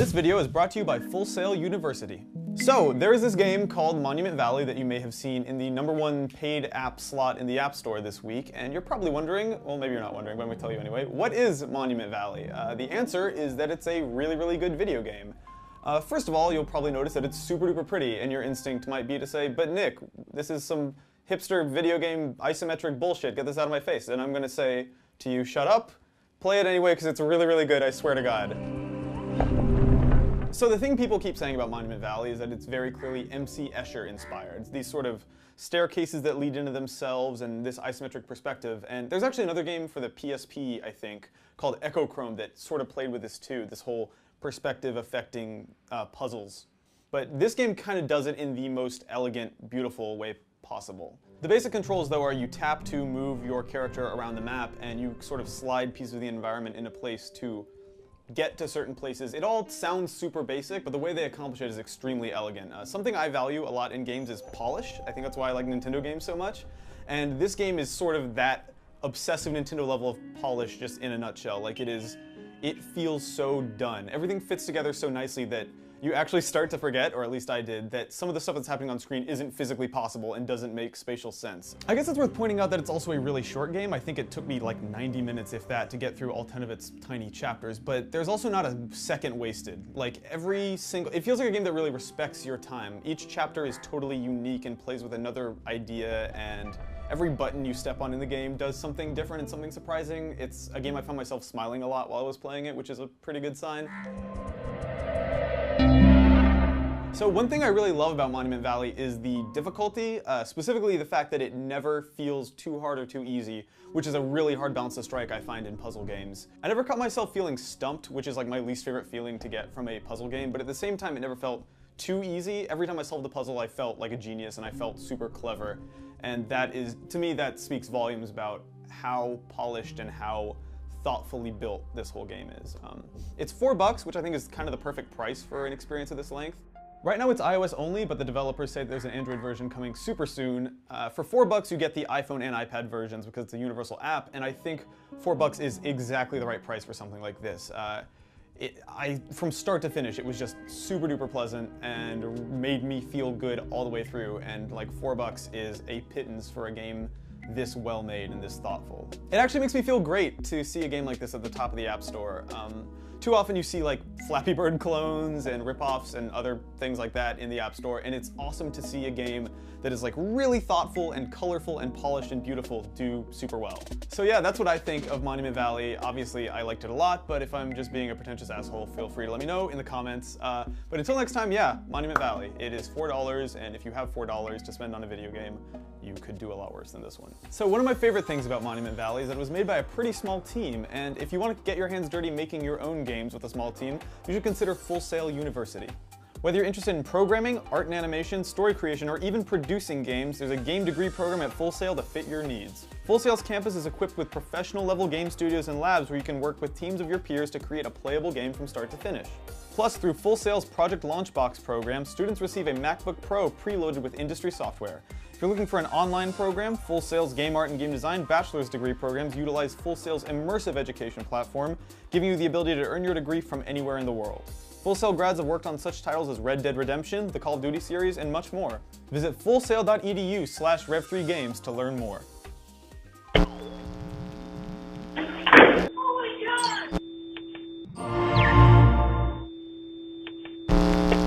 This video is brought to you by Full Sail University. So, there is this game called Monument Valley that you may have seen in the #1 paid app slot in the App Store this week, and you're probably wondering, well maybe you're not wondering, but I'm going to tell you anyway, what is Monument Valley? The answer is that it's a really good video game. First of all, you'll probably notice that it's super duper pretty, and your instinct might be to say, but Nick, this is some hipster video game isometric bullshit, get this out of my face. And I'm going to say to you, shut up, play it anyway because it's really good, I swear to God. So the thing people keep saying about Monument Valley is that it's very clearly MC Escher inspired. It's these sort of staircases that lead into themselves and this isometric perspective. And there's actually another game for the PSP, I think, called Echochrome that sort of played with this too, this whole perspective affecting puzzles. But this game kind of does it in the most elegant, beautiful way possible. The basic controls though are you tap to move your character around the map and you sort of slide pieces of the environment into place to get to certain places. It all sounds super basic, but the way they accomplish it is extremely elegant. Something I value a lot in games is polish. I think that's why I like Nintendo games so much. And this game is sort of that obsessive Nintendo level of polish just in a nutshell. Like it feels so done. Everything fits together so nicely that you actually start to forget, or at least I did, that some of the stuff that's happening on screen isn't physically possible and doesn't make spatial sense. I guess it's worth pointing out that it's also a really short game. I think it took me like 90 minutes, if that, to get through all 10 of its tiny chapters, but there's also not a second wasted. Like it feels like a game that really respects your time. Each chapter is totally unique and plays with another idea, and every button you step on in the game does something different and something surprising. It's a game I found myself smiling a lot while I was playing it, which is a pretty good sign. So one thing I really love about Monument Valley is the difficulty, specifically the fact that it never feels too hard or too easy, which is a really hard balance to strike I find in puzzle games. I never caught myself feeling stumped, which is like my least favorite feeling to get from a puzzle game, but at the same time it never felt too easy. Every time I solved a puzzle I felt like a genius and I felt super clever, and that is, to me, that speaks volumes about how polished and how thoughtfully built this whole game is. It's $4, which I think is kind of the perfect price for an experience of this length. Right now it's iOS only, but the developers say there's an Android version coming super soon. For $4 you get the iPhone and iPad versions because it's a universal app, and I think $4 is exactly the right price for something like this. From start to finish, it was just super duper pleasant and made me feel good all the way through, and like $4 is a pittance for a game this well made and this thoughtful. It actually makes me feel great to see a game like this at the top of the App Store. Too often you see like Flappy Bird clones and ripoffs and other things like that in the App Store, and it's awesome to see a game that is like really thoughtful and colorful and polished and beautiful do super well. So yeah, that's what I think of Monument Valley. Obviously I liked it a lot, but if I'm just being a pretentious asshole, feel free to let me know in the comments. But until next time, yeah, Monument Valley. It is $4, and if you have $4 to spend on a video game, you could do a lot worse than this one. So one of my favorite things about Monument Valley is that it was made by a pretty small team, and if you want to get your hands dirty making your own games with a small team, you should consider Full Sail University. Whether you're interested in programming, art and animation, story creation, or even producing games, there's a game degree program at Full Sail to fit your needs. Full Sail's campus is equipped with professional level game studios and labs where you can work with teams of your peers to create a playable game from start to finish. Plus, through Full Sail's Project Launchbox program, students receive a MacBook Pro preloaded with industry software. If you're looking for an online program, Full Sail's Game Art and Game Design bachelor's degree programs utilize Full Sail's immersive education platform, giving you the ability to earn your degree from anywhere in the world. Full Sail grads have worked on such titles as Red Dead Redemption, the Call of Duty series, and much more. Visit fullsail.edu/rev3games to learn more.